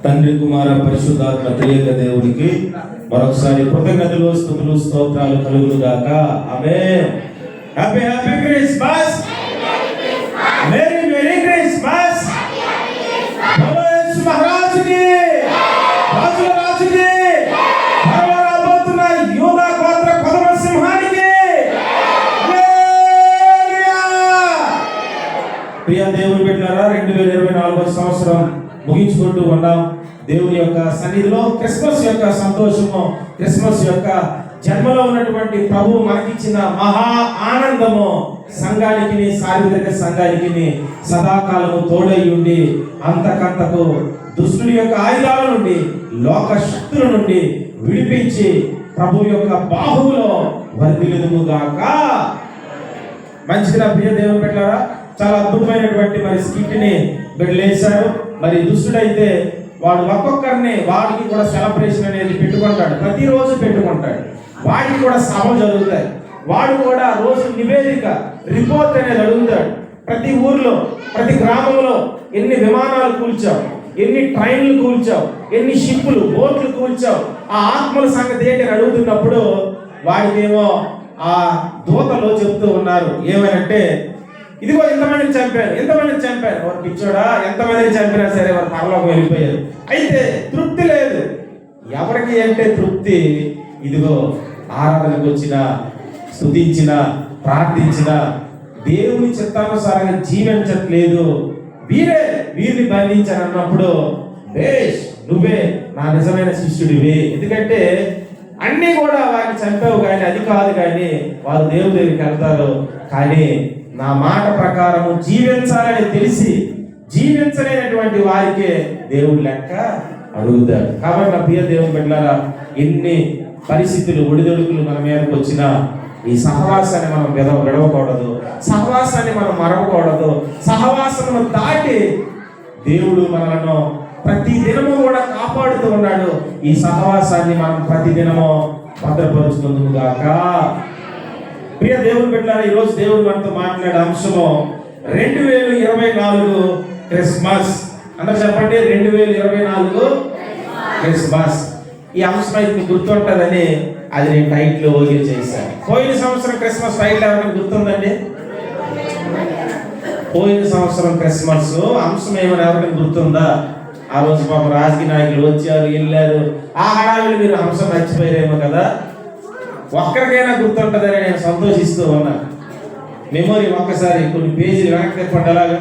తండ్రి కుమార పరిశుద్ధాత్మ త్రియేక దేవునికి మరొకసారి కృతజ్ఞతలు స్తుతులు స్తోత్రాలు కలుగును గాక. ఆమేన్. Happy happy Christmas. Merry merry Christmas. బోలో యేసు మహారాజుకి, రాజుల రాజుకి, త్వరలో రాబోతున్న యూదా గోత్ర కొదమ సింహానికి. హల్లెలూయా. ప్రియ దేవుని బిడ్డలారా, 2024 సంవత్సరం ముగించుకుంటూ ఉన్నాం. దేవుని యొక్క సన్నిధిలో క్రిస్మస్ యొక్క సంతోషము, క్రిస్మస్ యొక్క జన్మలో ఉన్నటువంటి ప్రభు మనకిచ్చిన మహా ఆనందము సంఘానికి, సార్వత్రిక సంఘానికి సదాకాలము తోడై ఉండి అంతకంతకు దుష్టుడి యొక్క ఆయుధాల నుండి, లోక శక్తుల నుండి విడిపించి ప్రభు యొక్క బాహువులో వర్ధిల్లుదుముగాక. మంచిగా ప్రియ దేవుని బిడ్డలారా, చాలా అద్భుతమైనటువంటి మరి స్కిట్ని బిడ్డలేశారు. మరి దుష్టుడైతే వాడు ఒక్కొక్కరిని వాడికి కూడా సెలబ్రేషన్ అనేది పెట్టుకుంటాడు, ప్రతిరోజు పెట్టుకుంటాడు. వాడికి కూడా సభలు జరుగుతాయి. వాడు కూడా రోజు నివేదిక, రిపోర్ట్ అనేది అడుగుతాడు. ప్రతి ఊర్లో, ప్రతి గ్రామంలో ఎన్ని విమానాలు కూల్చావు, ఎన్ని ట్రైన్లు కూల్చావు, ఎన్ని షిప్పులు, బోట్లు కూల్చావు, ఆ ఆత్మల సంగతి ఏంటి అడుగుతున్నప్పుడు వాడికేమో ఆ దూతలో చెప్తూ ఉన్నారు ఏమనంటే, ఇదిగో ఎంతమందిని చంపారు, ఎంతమందిని చంపారు. వారు పిచ్చోడా, ఎంతమందిని చంపినా సరే వారు పరలోకి వెళ్ళిపోయారు. అయితే తృప్తి లేదు. ఎవరికి అంటే తృప్తి, ఇదిగో ఆరాధనకు వచ్చిన, స్తుతించిన, ప్రార్థించిన, దేవుని చిత్తానుసారంగా జీవించట్లేదు, వీరిని బంధించాను అన్నప్పుడు, బేష్ నువ్వే నా నిజమైన శిష్యుడివి. ఎందుకంటే అన్నీ కూడా వారిని చంపావు కానీ అది కాదు, కానీ వారు దేవుడి దగ్గరికి వెళ్తారు. కానీ నా మాట ప్రకారము జీవించాలని తెలిసి జీవించలేనటువంటి వారికే దేవుడు లెక్క అడుగుతాడు. కాబట్టి నా ప్రియ దేవుని బిడ్డలారా, ఎన్ని పరిస్థితులు, ఒడిదొడుకులు మన మీదకి వచ్చినా ఈ సహవాసాన్ని మనం విడవకూడదు, సహవాసాన్ని మనం మరవకూడదు. సహవాసము దాటి దేవుడు మనలను ప్రతి దినము కూడా కాపాడుతూ ఉన్నాడు. ఈ సహవాసాన్ని మనం ప్రతి దినము భద్రపరుచుకుందుగాక. ప్రియ దేవుని బిడ్డలారా, ఈరోజు దేవుడు మనతో మాట్లాడే అంశము 2024 క్రిస్మస్. అందరూ చెప్పండి, 2024 క్రిస్మస్. ఈ అంశం అయితే మీకు గుర్తుంటుందని అది నేను టైటిల్ ఓకే చేశాను. పోయిన సంవత్సరం క్రిస్మస్ టైటిల్ ఎవరైనా గుర్తుందండి? పోయిన సంవత్సరం క్రిస్మస్ అంశం ఏమైనా ఎవరికైనా గుర్తుందా? ఆ రోజు పాప రాజకీయ నాయకులు వచ్చారు, వెళ్ళారు. ఆ హడావిడి మీరు అంశం మర్చిపోయారేమో కదా. ఒక్కరికైనా గుర్తుంటుందని నేను సంతోషిస్తూ ఉన్నాను. మెమొరీ ఒక్కసారి కొన్ని పేజీలు వెనక్కి తిప్పండి. అలాగా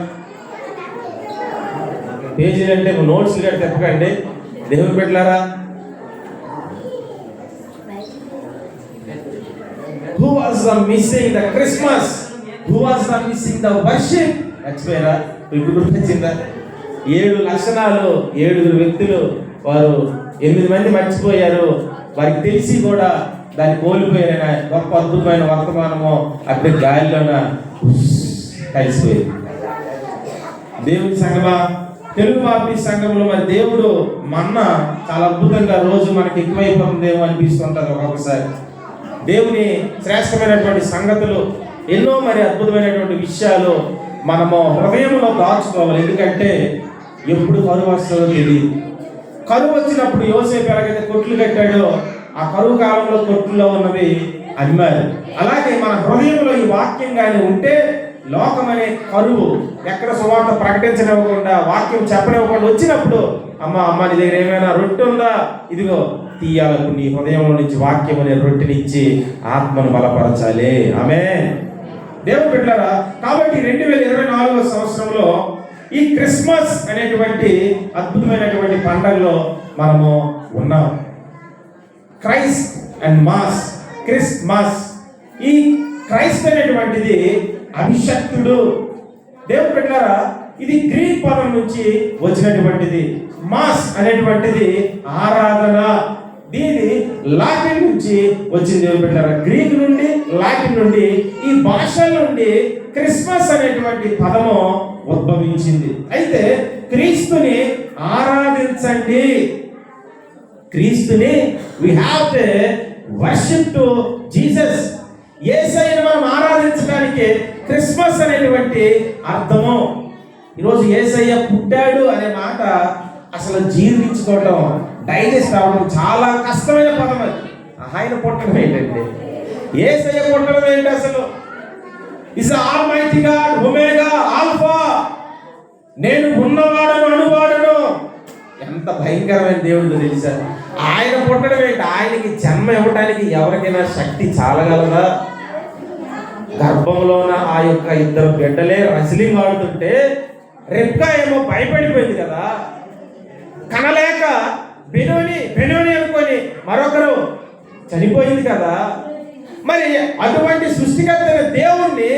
పేజీలు అంటే నోట్స్ కూడా తిప్పకండి. దేవుని బిడ్డలారా, who was the missing the Christmas, who was the missing the worship? మర్చిపోయారా? ఇప్పుడు గుర్తొచ్చిందా? 7 లక్షణాలు, 7 వ్యక్తులు, వారు 8 మంది మర్చిపోయారు. వారికి తెలిసి కూడా దాన్ని కోల్పోయారైనా గొప్ప అద్భుతమైన వర్తమానము అక్కడ గాలిలోన కలిసిపోయింది. దేవుని సంగమా, తెలుగు బాప్టిస్ట్ సంఘంలో మరి దేవుడు మన్నా చాలా అద్భుతంగా రోజు మనకి ఎక్కువైపోతుందేమో అనిపిస్తుంటుంది ఒక్కొక్కసారి. దేవుని శ్రేష్టమైనటువంటి సంగతులు ఎన్నో మరి అద్భుతమైనటువంటి విషయాలు మనము హృదయంలో దాచుకోవాలి. ఎందుకంటే ఎప్పుడు కరువు వస్తుందో తెలియదు. కరువు వచ్చినప్పుడు యోసేపు ఎలాగైతే కొట్లు కట్టాడో, ఆ కరువు కాలంలో కొట్టులో ఉన్నవి అమ్మారు. అలాగే మన హృదయంలో ఈ వాక్యం కానీ ఉంటే, లోకం అనే కరువు ఎక్కడ సువార్త ప్రకటించనివ్వకుండా, వాక్యం చెప్పనివ్వకుండా వచ్చినప్పుడు, అమ్మ నీ దగ్గర ఏమైనా రొట్టె ఉందా, ఇదిగో తీయాలకు నీ హృదయంలో నుంచి వాక్యం అనే రొట్టెనిచ్చి ఆత్మను బలపరచాలి. ఆమేన్. దేవుని బిడ్డలారా, కాబట్టి 2024 సంవత్సరంలో ఈ క్రిస్మస్ అనేటువంటి అద్భుతమైనటువంటి పండుగలో మనము ఉన్నాం. Christ and mass, Christmas. ఈ క్రైస్ట్ అనేటువంటిది అభిషక్తుడు. దేవుని బిడ్డలారా, ఇది గ్రీక్ పదం నుంచి వచ్చినటువంటిది. మాస్ అనేటువంటిది ఆరాధన. దీని లాటిన్ నుంచి వచ్చింది. దేవుని బిడ్డలారా, గ్రీక్ నుండి, లాటిన్ నుండి, ఈ భాషల నుండి క్రిస్మస్ అనేటువంటి పదము ఉద్భవించింది. అయితే క్రీస్తుని ఆరాధించండి, క్రీస్తుని we have to worship to Jesus. యేసయ్యను మనం ఆరాధించడానికి క్రిస్మస్ అనేటువంటి అర్థము. ఈరోజు యేసయ్య పుట్టాడు అనే మాట అసలు జీర్ణించుకోవటం, డైజెస్ట్ అవ్వడం చాలా కష్టమైన పదం అది. ఆయన పుట్టడం ఏంటండి? యేసయ్య పుట్టడం ఏంటి అసలు? Is almighty God, omega, alpha, నేను ఉన్నవాడను అనువాడను. ఎంత భయంకరమైన దేవుడు తెలుసా? ఆయన పుట్టడం ఏంటి? ఆయనకి జన్మ ఇవ్వడానికి ఎవరికైనా శక్తి చాలగలదా? గర్భంలోన ఆ యొక్క ఇద్దరు బిడ్డలే రెస్లింగ్ ఆడుతుంటే రెబ్కా ఏమో భయపడిపోయింది కదా, కనలేక బెనోని అనుకొని మరొకరు చనిపోయింది కదా. మరి అటువంటి సృష్టికర్తైన దేవుణ్ణి,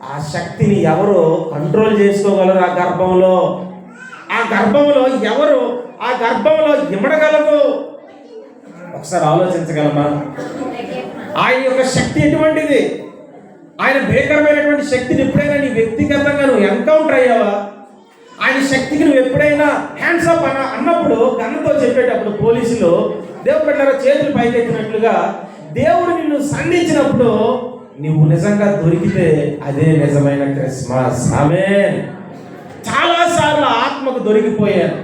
ఆ శక్తిని ఎవరు కంట్రోల్ చేసుకోగలరు? ఆ గర్భంలో ఎవరు ఆ గర్భంలో ఇమ్మడగలరు? ఒకసారి ఆలోచించగలమా? ఆయన యొక్క శక్తి ఎటువంటిది? ఆయన భయంకరమైనటువంటి శక్తిని ఎప్పుడైనా నీ వ్యక్తిగతంగా నువ్వు ఎన్కౌంటర్ అయ్యావా? ఆయన శక్తికి నువ్వు ఎప్పుడైనా హ్యాండ్స్ అప్ అన్నప్పుడు గన్నుతో చెప్పేటప్పుడు పోలీసులు దేవుడు పెట్టారా చేతులు పైకెత్తినట్లుగా దేవుడు నిన్ను సంధించినప్పుడు నువ్వు నిజంగా దొరికితే అదే నిజమైన క్రిస్మస్. ఆమేన్. చాలాసార్లు ఆత్మకు దొరికిపోయాను,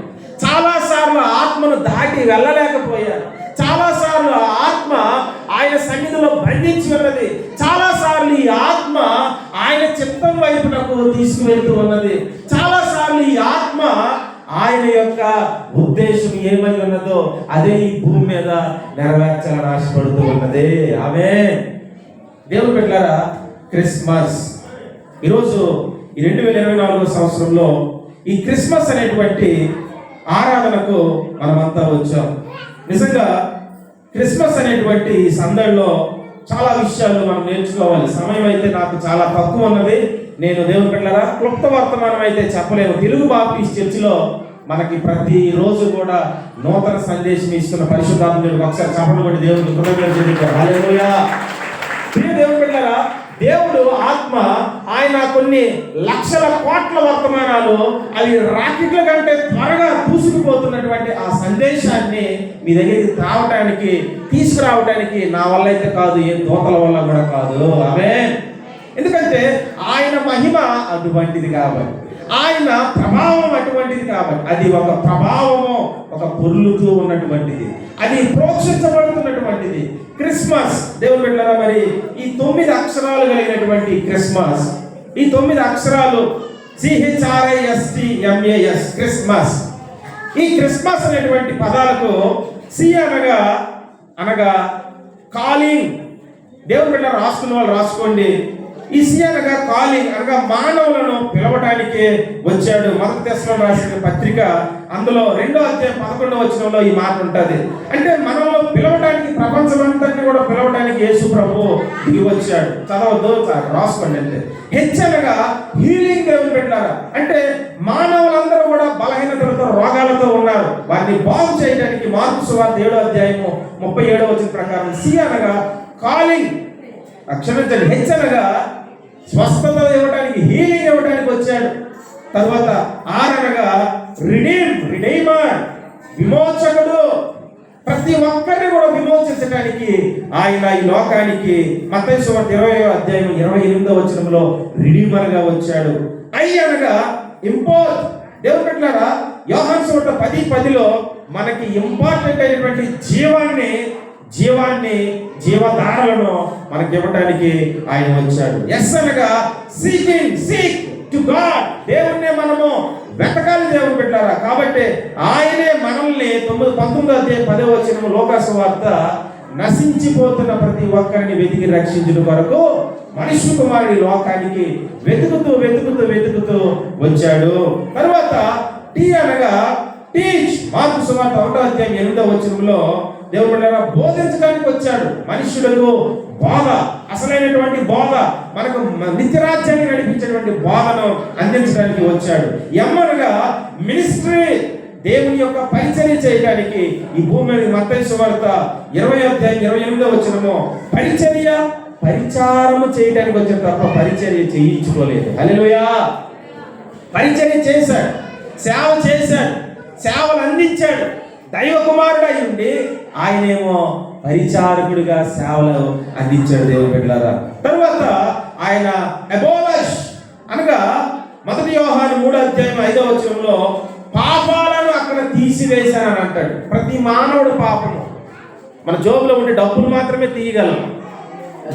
చాలాసార్లు ఆత్మను దాటి వెళ్ళలేకపోయాను, చాలాసార్లు ఆత్మ ఆయన సన్నిధిలో బంధించి ఉన్నది, చాలాసార్లు ఈ ఆత్మ ఆయన చిత్తం వైపునకు తీసుకువెళ్తూ ఉన్నది, చాలాసార్లు ఈ ఆత్మ ఆయన యొక్క ఉద్దేశం ఏమై ఉన్నదో అదే ఈ భూమి మీద నెరవేర్చాలని ఆశపడుతూ ఉన్నది. ఆమేన్. దేవుని బిడ్డలారా, క్రిస్మస్ ఈరోజు ఈ 2024 సంవత్సరంలో ఈ క్రిస్మస్ అనేటువంటి ఆరాధనకు మనమంతా వచ్చాం. నిజంగా క్రిస్మస్ అనేటువంటి ఈ సందడిలో చాలా విషయాలు మనం నేర్చుకోవాలి. సమయం అయితే నాకు చాలా తక్కువ ఉన్నది. నేను దేవుని బిడ్డలారా క్లుప్త వర్తమానం అయితే చెప్పలేము. తెలుగు బాప్టిస్ట్ చర్చిలో మనకి ప్రతి రోజు కూడా నూతన సందేశం ఇస్తున్న పరిశుద్ధాత్మను ఒకసారి చప్పట్లు కొట్టి దేవునికి కృతజ్ఞతలు చెల్లించారు. హల్లెలూయా. ప్రియ దేవుని బిడ్డలారా, దేవుడు ఆత్మ ఆయన కొన్ని లక్షల కోట్ల వర్తమానాలు అవి రాకెట్ల కంటే త్వరగా దూసుకుపోతున్నటువంటి ఆ సందేశాన్ని మీ దగ్గరికి తీసుకురావడానికి నా వల్ల అయితే కాదు, ఏ దూతల వల్ల కూడా కాదు. ఆమేన్. ఎందుకంటే ఆయన మహిమ అటువంటిది కాబట్టి, ఆయన ప్రభావం అటువంటిది కాబట్టి, అది ఒక ప్రభావము, ఒక పొర్లుతూ ఉన్నటువంటిది, అది ప్రోక్షించబడుతున్నటువంటిది. క్రిస్మస్ దేవుని బిడ్డలారా, మరి ఈ 9 అక్షరాలు కలిగినటువంటి క్రిస్మస్, ఈ 9 అక్షరాలు CHRISTMAS క్రిస్మస్. ఈ క్రిస్మస్ అనేటువంటి పదాలకు సి అనగా కాలింగ్. దేవుని బిడ్డలారా రాసుకున్న వాళ్ళు రాసుకోండి. ఈ సి అనగా కాలింగ్, అనగా మానవులను పిలవటానికి వచ్చాడు. మొదటి దశలో రాసిన పత్రిక అందులో 2వ అధ్యాయం 11వ వచనంలో ఈ మాట ఉంటుంది. అంటే మనల్ని పిలవటానికి, ప్రపంచమంతటిని కూడా పిలవటానికి యేసు ప్రభు దిగి వచ్చాడు. చదవద్దు, రాసుకోండి. అంటే హెచ్చనగా హీలింగ్. దేవుని బిడ్డలారా, అంటే మానవులందరూ కూడా బలహీనతలతో, రోగాలతో ఉన్నారు. వారిని బాగు చేయడానికి మార్కు సువార్త 7వ అధ్యాయము 37వ వచనం ప్రకారం సి అనగా కాలింగ్, క్షమించండి, హెచ్చనగా స్వస్థత ఇవ్వడానికి, హీలింగ్ ఇవ్వడానికి వచ్చాడు. తర్వాత ఆర్ అనగా రిడీమర్, విమోచకుడు. ప్రతి ఒక్కరిని కూడా విమోచించడానికి ఆయన ఈ లోకానికి మత్తయి సువార్త 20వ అధ్యాయం 28వ వచనంలో రిడీమర్ గా వచ్చాడు. ఐ అనగా ఇంపోర్ట్. దేవుని బిడ్డలారా, యోహాను సువార్త 10:10లో మనకి ఇంపార్టెంట్ అయినటువంటి జీవధారలను మనకి ఇవ్వడానికి ఆయన వచ్చాడు. ఎస్ అనగా సీక్ టు గాడ్. దేవుణ్ణి మనము వెతకాలి దేవుని బిడ్డలారా. కాబట్టి ఆయనే మనల్ని 19వ అధ్యాయం 10వ వచనం లోకాసు వార్త నశించిపోతున్న ప్రతి ఒక్కరిని వెతికి రక్షించడం కొరకు మనుష్య కుమారుడి లోకానికి వెతుకుతూ వచ్చాడు. తర్వాత టీ అనగా టీచ్. మార్కు సువార్త 1వ అధ్యాయం 8వ వచనంలో దేవుని బిడ్డలారా బోధించడానికి వచ్చాడు. మనుషులకు బోధ, అసలైనటువంటి బోధ, మనకు నిత్యరాజ్యాన్ని నడిపించేటువంటి బోధను అందించడానికి వచ్చాడు. ఎమ్మనగా మినిస్ట్రీ, దేవుని యొక్క పరిచర్య చేయడానికి ఈ భూమి మీద మత్తయి సువార్త 20వ అధ్యాయం 28వ వచనము పరిచారము చేయడానికి వచ్చాడు తప్ప పరిచర్య చేయించుకోలేదు. హల్లెలూయా. పరిచర్య చేశాడు, సేవ చేశాడు, సేవలు అందించాడు. దైవ కుమారుడు అయి ఉండి ఆయనేమో పరిచారకుడిగా సేవలు అందించాడు. దేవుని బిడ్డలారా, తర్వాత ఆయన అబోలిష్ అనగా 1 యోహాను 3వ అధ్యాయం 5వ వచనంలో పాపాలను పక్కన తీసివేశానని అంటాడు. ప్రతి మానవుడు పాపము. మన జోబులో ఉండే డబ్బులు మాత్రమే తీయగలం,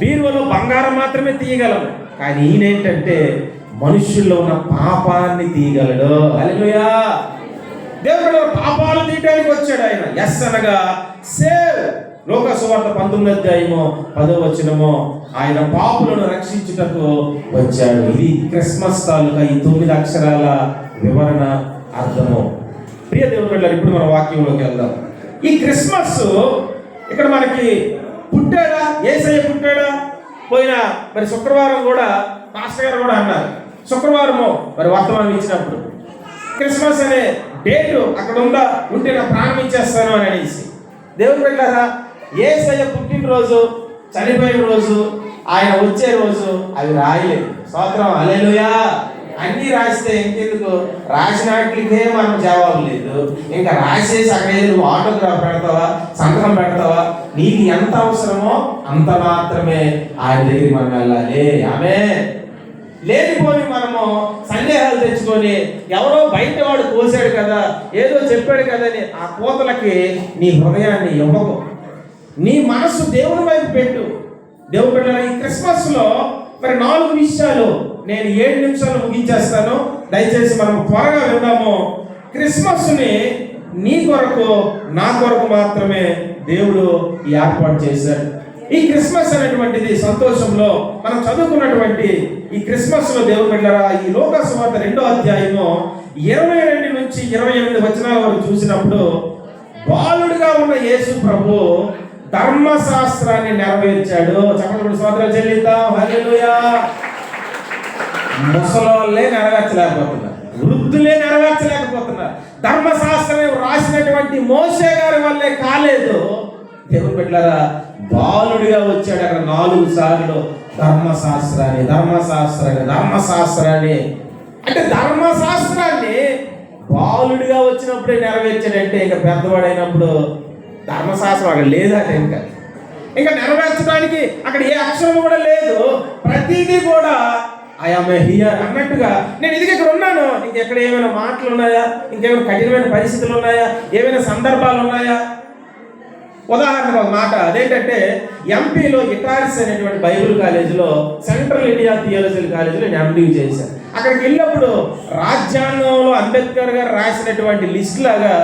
బీరువలో బంగారం మాత్రమే తీయగలం. కానీ ఈయనేంటంటే మనుషుల్లో ఉన్న పాపాన్ని తీయగలడు. హల్లెలూయా. దేవుడు పాపాలు తీయడానికి వచ్చాడు ఆయన. ఎస్ అనగా సేవ్. లోకా సువార్త 19:10 ఆయన పాపులను రక్షించుటకు వచ్చాడు. ఇది క్రిస్మస్ తాలూకా ఈ 9 అక్షరాల వివరణ, అర్థము. ప్రియ దేవుని బిడ్డలారా, ఇప్పుడు మన వాక్యంలోకి వెళ్దాం. ఈ క్రిస్మస్ ఇక్కడ మనకి పుట్టాడా, యేసయ్య పుట్టాడా? మరి శుక్రవారం కూడా మాస్టర్ గారు కూడా అన్నారు, శుక్రవారము మరి వర్తమానం ఇచ్చినప్పుడు క్రిస్మస్ అనే డేటు అక్కడ ఉంటే నా ప్రాణం ఇచ్చేస్తాను అని అనేసి. దేవుని బిడ్డలారా, యేసయ్య పుట్టినరోజు, చనిపోయిన రోజు, ఆయన వచ్చే రోజు అవి రాయలేదు. స్తోత్రం, హల్లెలూయా. అన్నీ రాస్తే ఇంకెందుకు, రాసినట్లకే మనం జవాబు లేదు. ఇంకా రాసేసి అక్కడ నువ్వు ఆటోగ్రాఫ్ పెడతావా, సంతకం పెడతావా? నీకు ఎంత అవసరమో అంత మాత్రమే ఆయన దగ్గరికి మనం వెళ్ళాలి. ఆమేన్. లేనిపోయి మనము సందేహాలు తెచ్చుకొని ఎవరో బయట వాడు కోసాడు కదా, ఏదో చెప్పాడు కదా అని ఆ కోతలకి నీ హృదయాన్ని ఇవ్వకు. నీ మనస్సు దేవుని వైపు పెట్టు. దేవుని బిడ్డలారా, ఈ క్రిస్మస్లో మరి 4 విషయాలు నేను 7 నిమిషాలు ముగించేస్తాను. దయచేసి మనం త్వరగా విందాము. క్రిస్మస్ని నీ కొరకు, నా కొరకు మాత్రమే దేవుడు ఏర్పాటు చేశాడు. ఈ క్రిస్మస్ అనేటువంటిది సంతోషంలో మనం చదువుకున్నటువంటి ఈ క్రిస్మస్లో దేవుని బిడ్డలారా, ఈ లోకా సువార్త 2వ అధ్యాయము 22 నుంచి 28 వచనాల వరకు చూసినప్పుడు బాలుడిగా ఉన్న యేసు ప్రభు ధర్మశాస్త్రాన్ని నెరవేర్చాడు. చెప్పండి, స్తోత్రాలు చెల్లిద్దాం. హల్లెలూయా. ముసలోళ్ళే నెరవేర్చలేకపోతున్నారు, వృద్ధులే నెరవేర్చలేకపోతున్నారు. ధర్మశాస్త్రం రాసినటువంటి మోషే గారి వల్లే కాలేదు. దేవుని బిడ్డలారా, బాలుడిగా వచ్చాడు. అక్కడ 4 సార్లు ధర్మశాస్త్రాన్ని అంటే ధర్మశాస్త్రాన్ని బాలుడిగా వచ్చినప్పుడే నెరవేర్చాడంటే ఇంకా పెద్దవాడైనప్పుడు ధర్మశాస్త్రం అక్కడ లేదట. ఇంకా నెరవేర్చడానికి అక్కడ ఏ అక్షరం కూడా లేదు. ప్రతిదీ కూడా ఐఎమ్ హియర్ అన్నట్టుగా, నేను ఇది ఇక్కడ ఉన్నాను. ఇంకెక్కడ ఏమైనా మాటలు ఉన్నాయా, ఇంకేమైనా కఠినమైన పరిస్థితులు ఉన్నాయా, ఏమైనా సందర్భాలు ఉన్నాయా? ఉదాహరణకు ఒక మాట, అదేంటంటే ఎంపీలో ఇటారిస్ అనేటువంటి బైబిల్ కాలేజీలో, సెంట్రల్ ఇండియా థియాలజికల్ కాలేజీలో నేను ఎంపీ చేశాను. అక్కడికి వెళ్ళినప్పుడు రాజ్యాంగంలో అంబేద్కర్ గారు రాసినటువంటి లిస్ట్ లాగా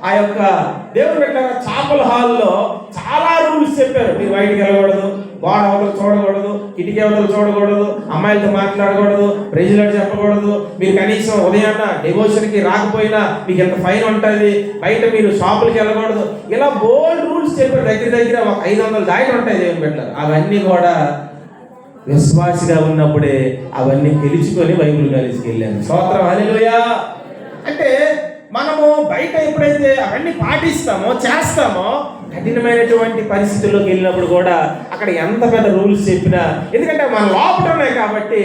ఆ యొక్క దేవుని బిడ్డలారా చాపల్ హాల్లో చాలా రూల్స్ చెప్పారు. మీరు బయటికి వెళ్ళకూడదు, గోడ అవతలు చూడకూడదు, కిటికీ అవతలు చూడకూడదు, అమ్మాయిలతో మాట్లాడకూడదు, ప్రెసిడెంట్ చెప్పకూడదు, మీరు కనీసం ఉదయాన్న డివోషన్కి రాకపోయినా మీకు ఎంత ఫైన్ ఉంటుంది, బయట మీరు షాపులకి వెళ్ళకూడదు, ఇలా బోల్డ్ రూల్స్ చెప్పారు. దగ్గర ఒక 500 దాకా ఉంటాయి దేవుని బిడ్డలారా. అవన్నీ కూడా విశ్వాసిగా ఉన్నప్పుడే అవన్నీ గెలుచుకొని బైబిల్ కాలేజీకి వెళ్ళాను. స్తోత్రం, హల్లెలూయా. అంటే మనము బయట ఎప్పుడైతే అవన్నీ పాటిస్తామో, చేస్తామో, కఠినమైనటువంటి పరిస్థితుల్లోకి వెళ్ళినప్పుడు కూడా అక్కడ ఎంత పెద్ద రూల్స్ చెప్పినా, ఎందుకంటే మన లోపల ఉన్నాయి కాబట్టి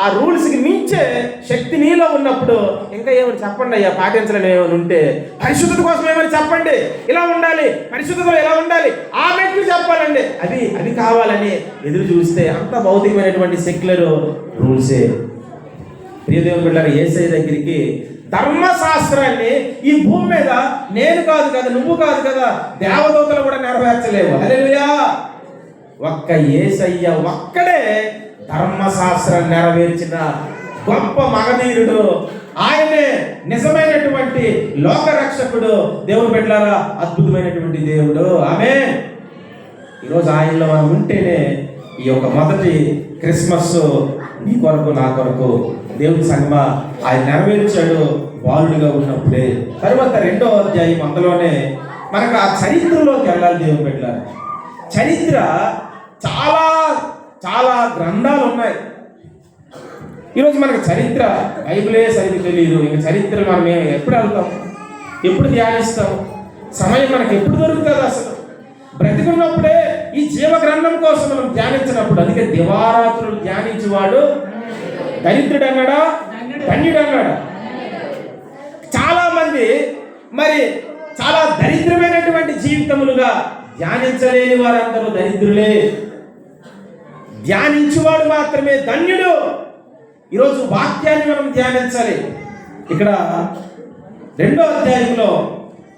ఆ రూల్స్కి మించే శక్తి నీలో ఉన్నప్పుడు ఇంకా ఏమైనా చెప్పండి అయ్యా, పాటించలేని ఏమైనా ఉంటే పరిశుద్ధత కోసం ఏమైనా చెప్పండి, ఇలా ఉండాలి, పరిశుద్ధతలో ఎలా ఉండాలి, ఆ మెట్లు చెప్పాలండి, అది కావాలని ఎదురు చూస్తే అంత భౌతికమైనటువంటి సెక్యులర్ రూల్సే. ప్రియదేవుని బిడ్డలారా, యేసయ్య దగ్గరికి ధర్మశాస్త్రాన్ని ఈ భూమి మీద నేను కాదు కదా, నువ్వు కాదు కదా, దేవదూతలు కూడా నెరవేర్చలేవు. హల్లెలూయా. ఒక్క యేసయ్య ఒక్కడే ధర్మశాస్త్రాన్ని నెరవేర్చిన గొప్ప మగధీరుడు. ఆయనే నిజమైనటువంటి లోకరక్షకుడు. దేవుని బిడ్డలారా, అద్భుతమైనటువంటి దేవుడు. ఆమేన్. ఈరోజు ఆయనలో మనం ఉంటేనే ఈ యొక్క మొదటి క్రిస్మస్ నీ కొరకు, నా కొరకు దేవుని సంగమా ఆయన నెరవేర్చాడు బాలుడిగా ఉన్నప్పుడే. తర్వాత 2వ అధ్యాయం అందులోనే మనకు ఆ చరిత్రలోకి వెళ్ళాలి. దేవుని బిడ్డలారా, చరిత్ర చాలా చాలా గ్రంథాలు ఉన్నాయి. ఈరోజు మనకు చరిత్ర బైబిలే సరిగ్గా తెలియదు. ఇంకా చరిత్ర మనం ఎప్పుడు వెళ్తాం, ఎప్పుడు ధ్యానిస్తాం, సమయం మనకు ఎప్పుడు దొరుకుతుంది? అసలు బ్రతికున్నప్పుడే ఈ జీవ గ్రంథం కోసం మనం ధ్యానించినప్పుడు, అందుకే దివారాత్రులు ధ్యానించేవాడు దరిద్రుడు అన్నాడా, ధన్యుడు అన్నాడా? చాలా మంది మరి చాలా దరిద్రమైనటువంటి జీవితములుగా ధ్యానించలేని వారందరూ దరిద్రులే. ధ్యానించువాడు మాత్రమే ధన్యుడు. ఈరోజు వాక్యాన్ని మనం ధ్యానించాలి. ఇక్కడ 2వ అధ్యాయంలో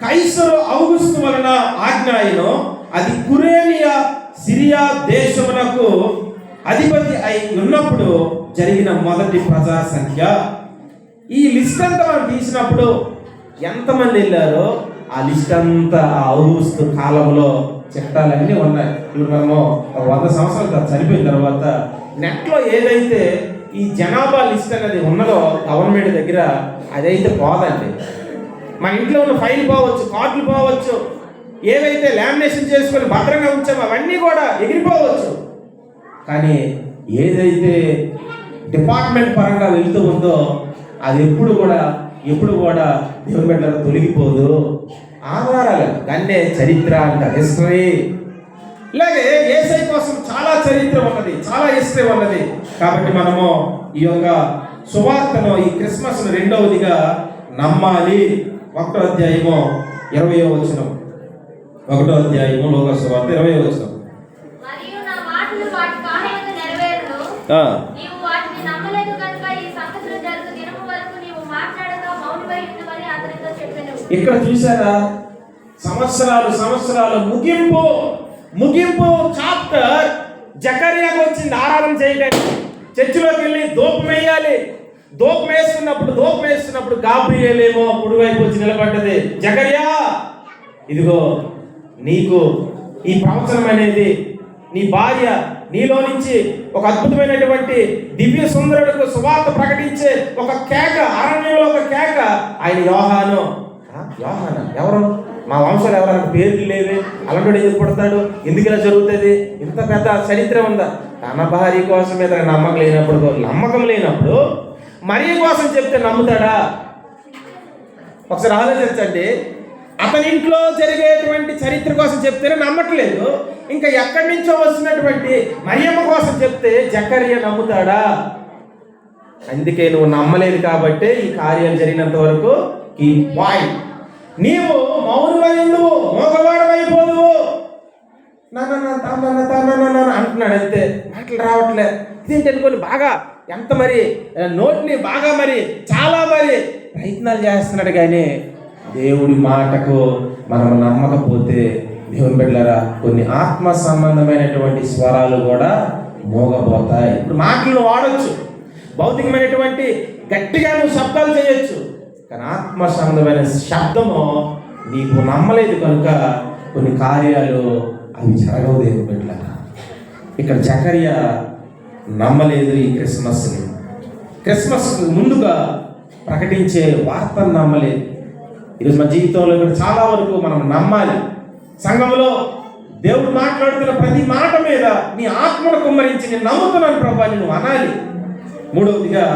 కైసరు ఔగుస్తు వలన ఆజ్ఞ అయినో అది కురేనియా సిరియా దేశమునకు అధిపతి అయి ఉన్నప్పుడు జరిగిన మొదటి ప్రజా సంఖ్య. ఈ లిస్ట్ అంతా మనం తీసినప్పుడు ఎంతమంది వెళ్ళారో ఆ లిస్ట్ అంతా ఆ ఔగుస్తు కాలంలో చట్టాలన్నీ ఉన్నాయి. ఇప్పుడు మనము 100 సంవత్సరాలు చనిపోయిన తర్వాత నెట్లో ఏదైతే ఈ జనాభా లిస్ట్ అనేది ఉన్నదో గవర్నమెంట్ దగ్గర, అదైతే పోదండి. మన ఇంట్లో ఉన్న ఫైల్ పోవచ్చు, కార్డులు పోవచ్చు, ఏవైతే లామినేషన్ చేసుకొని భద్రంగా ఉంచామో అవన్నీ కూడా ఎగిరిపోవచ్చు. కానీ ఏదైతే డిపార్ట్మెంట్ పరంగా వెళ్తూ ఉందో అది ఎప్పుడు కూడా దేవుని బిడ్డలకు తొలగిపోదు. ఆధారాలు దాన్నే చరిత్ర అంటారు, హిస్టరీ. ఇలాగే యేసయ్య కోసం చాలా చరిత్ర ఉన్నది, చాలా హిస్టరీ ఉన్నది. కాబట్టి మనము ఈ యొక్క సువార్తను, ఈ క్రిస్మస్ రెండవదిగా నమ్మాలి. 1వ అధ్యాయము 20వ వచనం. 1వ అధ్యాయము లోక సువార్త 20వ వచనం. మరియు నా మాటలు వాటి కాలమందు నెరవేరును. నీవు వాటిని నమ్మలేదు కనుక ఈ సంగతులు జరుగు దినము వరకు నీవు మాట్లాడక మౌనమై ఉండుమని అతనితో చెప్పెను. ఇక్కడ చూసారా, సంవత్సరాలు ముగింపు చాప్టర్ జకర్యాకు వచ్చింది. ఆరాధన చేయడానికి చర్చిలోకి వెళ్ళి ధూపం వేస్తున్నప్పుడు గాబ్రియేలేమో కుడివైపు వచ్చి నిలబడ్డది. జకర్యా, ఇదిగో నీకు ఈ ప్రవచనం అనేది, నీ భార్య నీలో నుంచి ఒక అద్భుతమైనటువంటి దివ్య సుందరుడికి సువార్త ప్రకటించే ఒక కేక, అరణ్యంలో ఒక కేక. ఆయన యోహాను. ఎవరు? మా వంశంలో ఎవరైనా పేర్లు లేవే, అలాంటి ఎందుకు పడతాడు, ఎందుకు ఇలా జరుగుతుంది? ఇంత పెద్ద చరిత్ర ఉందా? తన భార్య కోసం మీద నమ్మకం లేనప్పుడు మరియ కోసం చెప్తే నమ్ముతాడా? ఒకసారి ఆలోచించండి. అతని ఇంట్లో జరిగేటువంటి చరిత్ర కోసం చెప్తేనే నమ్మట్లేదు, ఇంకా ఎక్కడి నుంచో వస్తున్నటువంటి మరియమ్మ కోసం చెప్తే జకర్యా నమ్ముతాడా? అందుకే నువ్వు నమ్మలేదు కాబట్టి ఈ కార్యాలు జరిగినంత వరకు ఈ పాయింట్. నీవు మౌనమై ఉండువు, మోగవాడమైపోదువు అంటున్నాడు. అంతే, మాటలు రావట్లే. ఇదేంటి అనుకోని బాగా ఎంత మరి నోటిని బాగా చాలా ప్రయత్నాలు చేస్తున్నాడు. కానీ దేవుడి మాటకు మనం నమ్మకపోతే దేవుని బిడ్డలారా కొన్ని ఆత్మ సంబంధమైనటువంటి స్వరాలు కూడా మోగపోతాయి. ఇప్పుడు మాటలను వాడచ్చు, భౌతికమైనటువంటి గట్టిగా నువ్వు శబ్దాలు చేయొచ్చు, కానీ ఆత్మ సంబంధమైన శబ్దము నీకు నమ్మలేదు కనుక కొన్ని కార్యాలు అవి జరగవు. దేవుని బిడ్డలారా, ఇక్కడ జకర్యా నమ్మలేదు. ఈ క్రిస్మస్ ముందుగా ప్రకటించే వార్తను నమ్మలేదు. ఈరోజు మన జీవితంలో ఇక్కడ చాలా వరకు మనం నమ్మాలి. సంఘంలో దేవుడు మాట్లాడుతున్న ప్రతి మాట మీద నీ ఆత్మను కుమ్మరించి నేను నమ్ముతున్నాను ప్రభా నువ్వు అనాలి. మూడవదిగా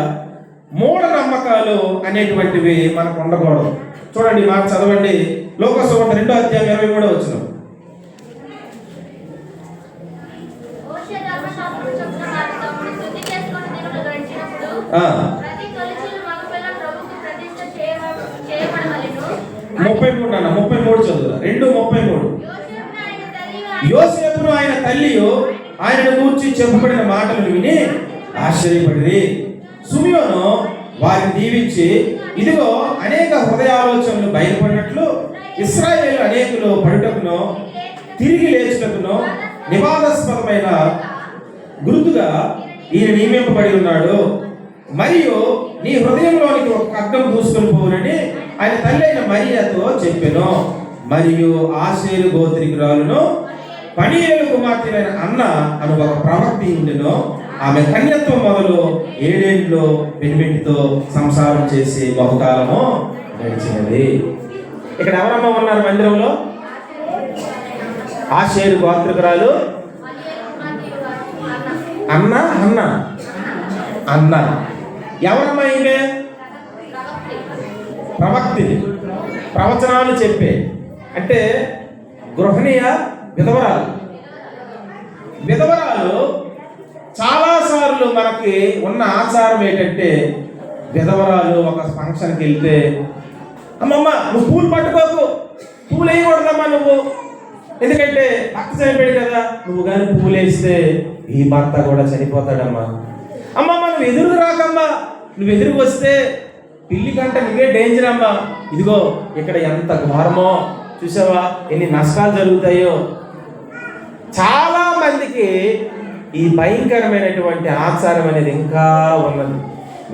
మూఢనమ్మకాలు అనేటువంటివి మనకు ఉండకూడదు. చూడండి, మాట చదవండి. లోక సువార్త 2వ అధ్యాయం 23వ వచనం. ప్రతి తొలిచూలు మగపిల్ల ప్రభువుకు ప్రతిష్ఠ చేయబడవలెను. 33 చదువు. 2:33. యోసేపును ఆయన తల్లియు ఆయనను గూర్చి చెప్పబడిన మాటలను విని ఆశ్చర్యపడిరి. సిమియోను వారిని దీవించి, ఇదిగో అనేక హృదయాలోచనలు బయలుపడినట్లు ఇశ్రాయేలు అనేకులు పడుటకును తిరిగి లేచుటకును వివాదాస్పదమైన గుర్తుగా ఈయన నియమింపబడి ఉన్నాడు. మరియు నీ హృదయంలోనికి ఒక ఖడ్గం దూసుకొని పోవునని ఆయన తల్లి అయిన మరియతో చెప్పెను. మరియు ఆషేరు గోత్రికురాలును పనియేలు కుమార్తెలైన అన్న అను ఒక ప్రవక్త ఉండెను. ఆమె కన్యత్వం మొదలు 7 ఏళ్ళు పెనిమిటితో సంసారం చేసి బహుకాలము గడిచినది. ఇక్కడ ఎవరమ్మ ఉన్నారు మందిరంలో? ఆషేరు గోత్రికురాలు అన్న. ఎవరమ్మా ఈమె? ప్రవక్తిని, ప్రవచనాలు చెప్పే. అంటే గృహిణియ, విధవరాలు చాలాసార్లు మనకి ఉన్న ఆచారం ఏంటంటే, విధవరాలు ఒక ఫంక్షన్కి వెళ్తే, అమ్మమ్మ నువ్వు పూలు పట్టుకోకు, పూలు వేయకూడదమ్మా నువ్వు, ఎందుకంటే భర్త చనిపోయాడు కదా, నువ్వు కానీ పూలు వేస్తే ఈ భర్త కూడా చనిపోతాడమ్మా. అమ్మమ్మ నువ్వు ఎదురుకు రాకమ్మా, నువ్వు ఎదురుకు వస్తే పిల్లి కంటే నువ్వే డేంజర్ అమ్మా. ఇదిగో ఇక్కడ ఎంత ఘోరమో చూసావా, ఎన్ని నష్టాలు జరుగుతాయో. చాలా మందికి ఈ భయంకరమైనటువంటి ఆచారం అనేది ఇంకా ఉన్నది.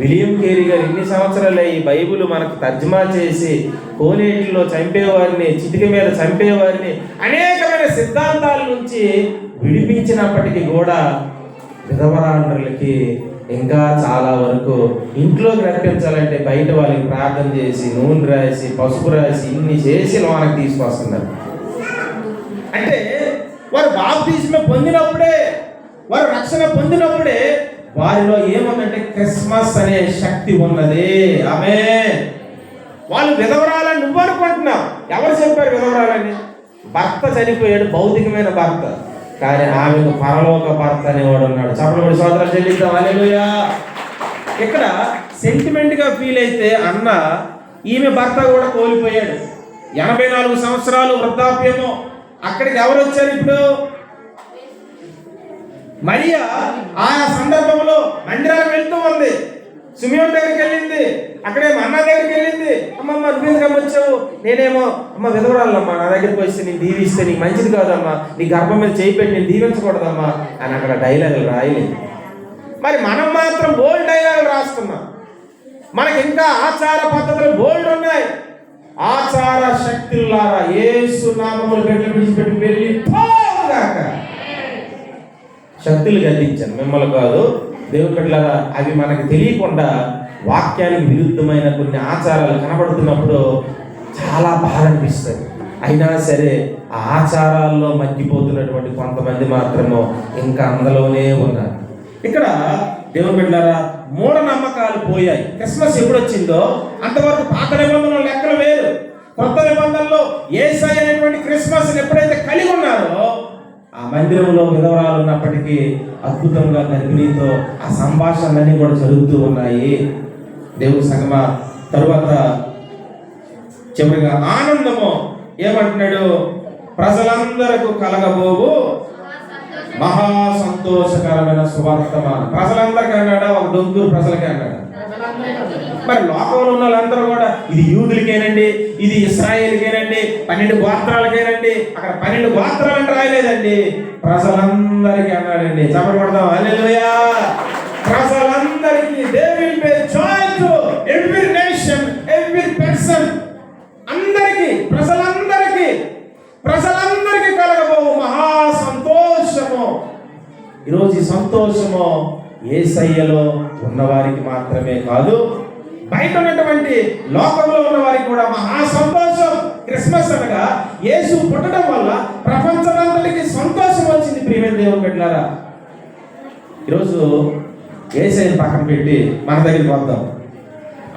విలియం కేరీ గారు ఇన్ని సంవత్సరాలు ఈ బైబిల్ మనకు తర్జుమా చేసి కోనేటిలో చంపేవారిని, చిటిక మీద చంపేవారిని అనేకమైన సిద్ధాంతాల నుంచి విడిపించినప్పటికీ కూడా విధవరాండ్రులకి ఇంకా చాలా వరకు ఇంట్లోకి రప్పించాలంటే బయట వాళ్ళకి ప్రార్థన చేసి నూనె రాసి పసుపు రాసి ఇన్ని చేసి లోనకి తీసుకొస్తున్నారు. అంటే వారు బాప్తిస్మం పొందినప్పుడే, వారు రక్షణ పొందినప్పుడే వారిలో ఏముందంటే క్రిస్మస్ అనే శక్తి ఉన్నది. ఆమేన్. వాళ్ళు విధవరాలని నువ్వు అనుకుంటున్నావు. ఎవరు చెప్పారు విధవరాలని? భర్త చనిపోయాడు, భౌతికమైన భర్త, కానీ ఆమెకు పరలోక భర్త అనేవాడు ఉన్నాడు. చప్పటి సోదరులు చెల్లిద్దాం. హల్లెలూయా. ఇక్కడ సెంటిమెంట్గా ఫీల్ అయితే అన్న ఈమె భర్త కూడా కోల్పోయాడు. 84 సంవత్సరాలు వృద్ధాప్యము. అక్కడికి ఎవరు వచ్చారు ఇప్పుడు? మరియా ఆ సందర్భంలో మందిరాలకు వెళ్తూ ఉంది. సిమియోన్ దగ్గరికి వెళ్ళింది, అక్కడేమో అన్న దగ్గరికి వెళ్ళింది. అమ్మమ్మ నువ్వెందుకమ్మ వచ్చావు? నేనేమో అమ్మ విధవరాలమ్మా, నా దగ్గరికి వస్తే నేను దీవిస్తే నీకు మంచిది కాదమ్మా, నీ గర్భం మీద చేయి పెట్టి నేను దీవించకూడదమ్మా అని అక్కడ డైలాగులు రాయలేదు. మరి మనం మాత్రం బోల్డ్ డైలాగులు రాస్తున్నాం. మనకి ఇంకా ఆచార పద్ధతులు బోల్డ్ ఉన్నాయి. ఆచార శక్తులారా యేసు నామములు విడిచిపెట్టి వెళ్ళి పోగాక. శక్తులు గద్దించాను, మిమ్మల్ని కాదు. దేవుని బిడ్డలారా, అవి మనకు తెలియకుండా వాక్యానికి విరుద్ధమైన కొన్ని ఆచారాలు కనబడుతున్నప్పుడు చాలా బాధ అనిపిస్తుంది. అయినా సరే ఆ ఆచారాల్లో మగ్గిపోతున్నటువంటి కొంతమంది మాత్రము ఇంకా అందులోనే ఉన్నారు. ఇక్కడ దేవుని బిడ్డలారా, మూఢనమ్మకాలు పోయాయి. క్రిస్మస్ ఎప్పుడు వచ్చిందో అంతవరకు పాత నిబంధనల లెక్కలు వేరు. కొత్త నిబంధనలో యేసయ్య అనేటువంటి క్రిస్మస్ ఎప్పుడైతే కలిగి ఉన్నారో ఆ మందిరంలో విధవరాలు ఉన్నప్పటికీ అద్భుతంగా గర్భిణీతో ఆ సంభాషణలన్నీ కూడా జరుగుతూ ఉన్నాయి. దేవుని సంగమా, తరువాత చివరిగా ఆనందము ఏమంటున్నాడు? ప్రజలందరకు కలగబోవు మహా సంతోషకరమైన సువార్తమానం. ప్రజలందరికీ అన్నాడా? ఒక డొంకూరు ప్రజలకే అన్నాడు. మరి లోకంలో ఉన్న వాళ్ళందరూ కూడా ఇది యూదులకేనండి, ఇది ఇశ్రాయేలుకేనండి, 12 గోత్రాలకేనండి. అక్కడ 12 గోత్రాలను రాయలేదండి, ప్రజలందరికీ అన్నాడండి. చప్పట్లు కొడదాం. హల్లెలూయా. ప్రజలందరికీ they will be joy to every nation, every person. అందరికీ, ప్రజలందరికీ కలగబోవు మహా సంతోషము. ఈరోజు ఈ సంతోషము యేసయ్యలో ఉన్నవారికి మాత్రమే కాదు, బయట ఉన్నటువంటి లోకంలో ఉన్న వారికి కూడా మహా సంతోషం. క్రిస్మస్ అనగా యేసు పుట్టడం వల్ల ప్రపంచమంతటికి సంతోషం వచ్చింది. ప్రియమైన దేవుని బిడ్డలారా, ఈరోజు యేసయ్యని పక్కన పెట్టి మన దగ్గరికి వద్దాం.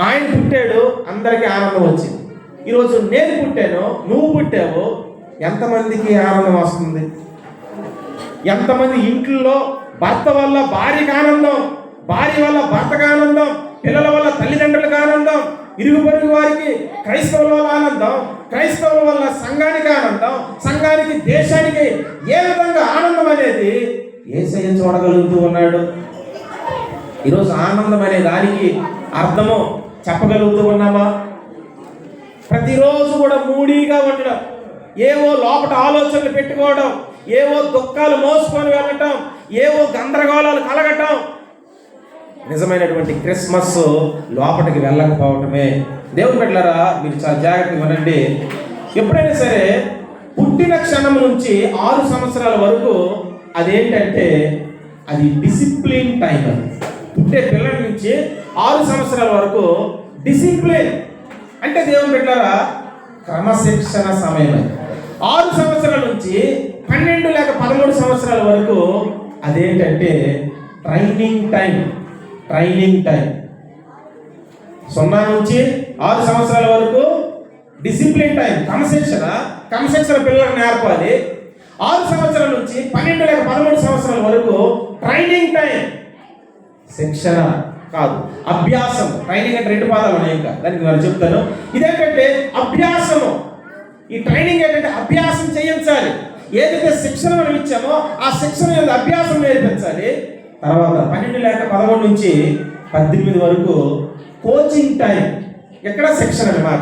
ఆయన పుట్టాడు, అందరికీ ఆనందం వచ్చింది. ఈరోజు నేను పుట్టాను, నువ్వు పుట్టావు, ఎంతమందికి ఆనందం వస్తుంది? ఎంతమంది ఇంట్లో భర్త వల్ల భార్యకి ఆనందం, భార్య వల్ల భర్తకు ఆనందం, పిల్లల వల్ల తల్లిదండ్రులకు ఆనందం, ఇరుగు పొరుగు వారికి క్రైస్తవుల వల్ల ఆనందం, క్రైస్తవుల వల్ల సంఘానికి ఆనందం, సంఘానికి దేశానికి ఏ విధంగా ఆనందం అనేది యేసయ్య చూడగలుగుతూ ఉన్నాడు. ఈరోజు ఆనందం అనే దానికి అర్థము చెప్పగలుగుతూ ఉన్నామా? ప్రతిరోజు కూడా మూడీగా ఉండడం, ఏవో లోపల ఆలోచనలు పెట్టుకోవడం, ఏవో దుఃఖాలు మోసుకొని వెళ్ళటం, ఏవో గందరగోళాలు కలగటం. నిజమైనటువంటి క్రిస్మస్ లోపలికి వెళ్ళకపోవటమే. దేవుని బిడ్డలారా, మీరు చాలా జాగ్రత్తగా వినండి. ఎప్పుడైనా సరే పుట్టిన క్షణం నుంచి 6 సంవత్సరాల వరకు అదేంటంటే అది డిసిప్లిన్ టైం. పుట్టే పిల్లల నుంచి 6 సంవత్సరాల వరకు డిసిప్లిన్ అంటే దేవుని బిడ్డలారా క్రమశిక్షణ సమయం. 6 సంవత్సరాల నుంచి 12 లేక 13 సంవత్సరాల వరకు అదేంటంటే ట్రైనింగ్ టైం. 0 నుంచి 6 సంవత్సరాల వరకు డిసిప్లిన్ టైం, క్రమశిక్షణ పిల్లలకు నేర్పాలి. 6 సంవత్సరాల నుంచి 12 లేక 13 సంవత్సరాల వరకు ట్రైనింగ్ టైం, శిక్షణ కాదు అభ్యాసం. ట్రైనింగ్ అంటే 2 పదాలు ఉన్నాయి, ఇంకా దానికి నేను చెప్తాను. ఇదేంటంటే అభ్యాసము. ఈ ట్రైనింగ్ ఏంటంటే అభ్యాసం చేయించాలి. ఏదైతే శిక్షణ మనం ఇచ్చామో ఆ శిక్షణ యొక్క అభ్యాసం నేర్పించాలి. తర్వాత 12 లేక 11 నుంచి 18 వరకు కోచింగ్ టైం. ఎక్కడ సెక్షన్ అన్నమాట.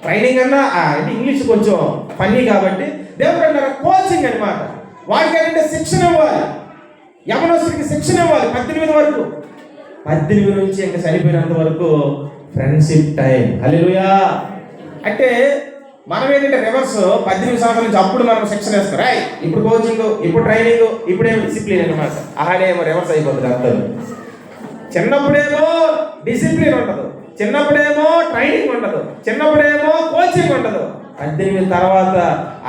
ట్రైనింగ్ అన్నా అంటే ఇంగ్లీష్ కొంచెం ఫన్నీ కాబట్టి దేవుడు అంటారు కోచింగ్ అన్నమాట. వాడికి ఏంటంటే శిక్షణ ఇవ్వాలి, యవనస్తుడికి శిక్షణ ఇవ్వాలి 18 వరకు. 18 నుంచి ఇంకా చనిపోయినంత వరకు ఫ్రెండ్షిప్ టైం. హల్లెలూయా. అంటే మనం ఏంటంటే రివర్స్ 18 సంవత్సరాల నుంచి అప్పుడు మనం శిక్షణ ఇస్తారు, ఇప్పుడు కోచింగ్, ఇప్పుడు ట్రైనింగ్, ఇప్పుడేమో డిసిప్లిన్ అనమాట. ఆహాడేమో రివర్స్ అయిపోతుంది అర్థం. చిన్నప్పుడేమో డిసిప్లిన్ ఉండదు, చిన్నప్పుడేమో ట్రైనింగ్ ఉండదు, చిన్నప్పుడేమో కోచింగ్ ఉండదు. 18 తర్వాత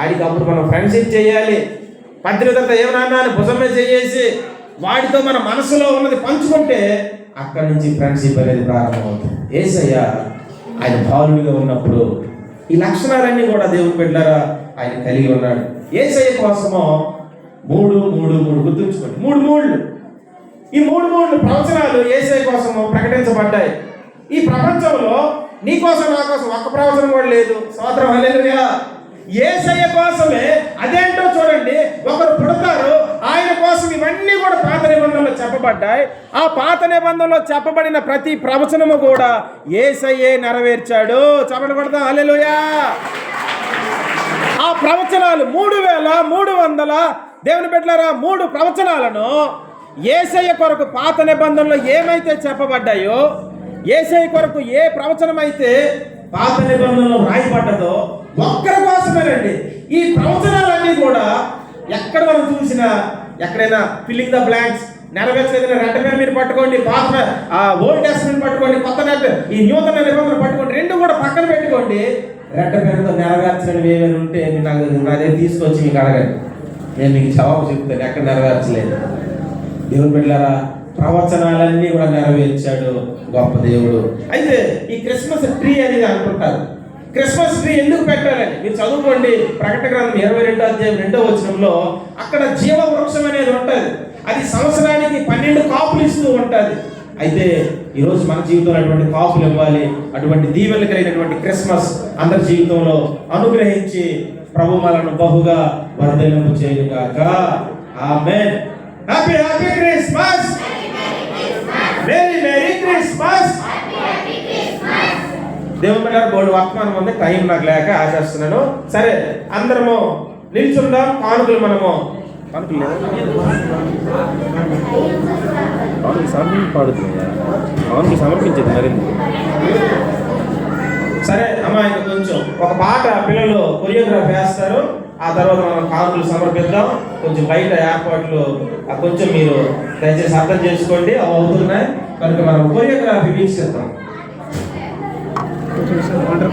ఆడికి అప్పుడు మనం ఫ్రెండ్షిప్ చేయాలి. 18 తర్వాత ఏమన్నా అని భుజం మీద చేసి వాడితో మన మనసులో ఉన్నది పంచుకుంటే అక్కడి నుంచి ఫ్రెండ్షిప్ అనేది ప్రారంభమవుతుంది. యేసయ్య ఆయన బాలుడిగా ఉన్నప్పుడు ఈ లక్షణాలన్నీ కూడా దేవుని బిడ్డలారా ఆయన కలిగి ఉన్నాడు. యేసయ్య కోసమో 3 గుర్తుంచుకోండి, 3 మూళ్ళు. ఈ 3 ప్రవచనాలు యేసయ్య కోసము ప్రకటించబడ్డాయి. ఈ ప్రపంచంలో నీ కోసం నా కోసం ఒక్క ప్రవచనం కూడా లేదు. స్తోత్రం, హల్లెలూయా. యేసయ్య కోసమే అదేంటో చూడండి, ఒకరు పుడతారు, ఆయన కోసం ఇవన్నీ కూడా పాత నిబంధనలో చెప్పబడ్డాయి. ఆ పాత నిబంధనలో చెప్పబడిన ప్రతి ప్రవచనము కూడా యేసయ్యే నెరవేర్చాడు. చెప్పబడతాం, హల్లెలూయా. ఆ ప్రవచనాలు 3300 దేవుని బిడ్డలారా 3 ప్రవచనాలను యేసయ్య కొరకు పాత నిబంధనలో ఏమైతే చెప్పబడ్డాయో, యేసయ్య కొరకు ఏ ప్రవచనం అయితే పాత నిబంధనలో రాయబడ్డదో ఒక్కరి కోసమేనండి. ఈ ప్రవచనాలన్నీ కూడా ఎక్కడ మనం చూసినా, ఎక్కడైనా ఫిల్లింగ్ ద బ్లాంక్స్ నెరవేర్చేదైనా రెడ్ పెన్ మీరు పట్టుకోండి, పాత ఓల్డ్ టెస్ట్మెంట్ పట్టుకోండి, కొత్త ఈ నూతన నిబంధన పట్టుకోండి, 2 కూడా పక్కన పెట్టుకోండి. రెడ్ పెన్తో నెరవేర్చడం ఏమైనా ఉంటే నాకు నాదే తీసుకొచ్చి మీకు అడగండి, నేను మీకు జవాబు చెప్తాను ఎక్కడ నెరవేర్చలేదు. దేవుని బిడ్డలారా ప్రవచనాలన్నీ కూడా నెరవేర్చాడు గొప్ప దేవుడు. అయితే ఈ క్రిస్మస్ ట్రీ అనేది అనుకుంటారు, క్రిస్మస్ ట్రీ ఎందుకు పెట్టాలని మీరు చదువుకోండి. ప్రకటన గ్రంథం 22వ అధ్యాయం 2వ వచనంలో అక్కడ జీవ వృక్షం అనేది ఉంటుంది. అది సంవత్సరానికి 12 కాపులు ఇస్తూ ఉంటుంది. అయితే ఈరోజు మన జీవితంలో అటువంటి కాపులు ఇవ్వాలి, అటువంటి దీవెనలు కలిగినటువంటి క్రిస్మస్ అందరి జీవితంలో అనుగ్రహించి ప్రభు మనను బహుగా వర్ధలింపు చేయుగాక. ఆమేన్. Happy happy Christmas, merry merry Christmas. దేవుని బిడ్డలారా బోర్డు వర్తమానం ఉంది, టైం నాకు లేక ఆశిస్తున్నాను. సరే అందరము నిల్చుందాం. కానుకలు మనము సమర్పించేది మరి. సరే అమ్మా, ఇంకా కొంచెం ఒక పాట పిల్లలు కొరియోగ్రాఫ్ వేస్తారు, ఆ తర్వాత మనం కానుకలు సమర్పిద్దాం. కొంచెం బయట ఏర్పాట్లు కొంచెం మీరు దయచేసి అర్థం చేసుకోండి, అవి అవుతున్నాయి కనుక మనం కొరియోగ్రఫీ వీక్షిద్దాం.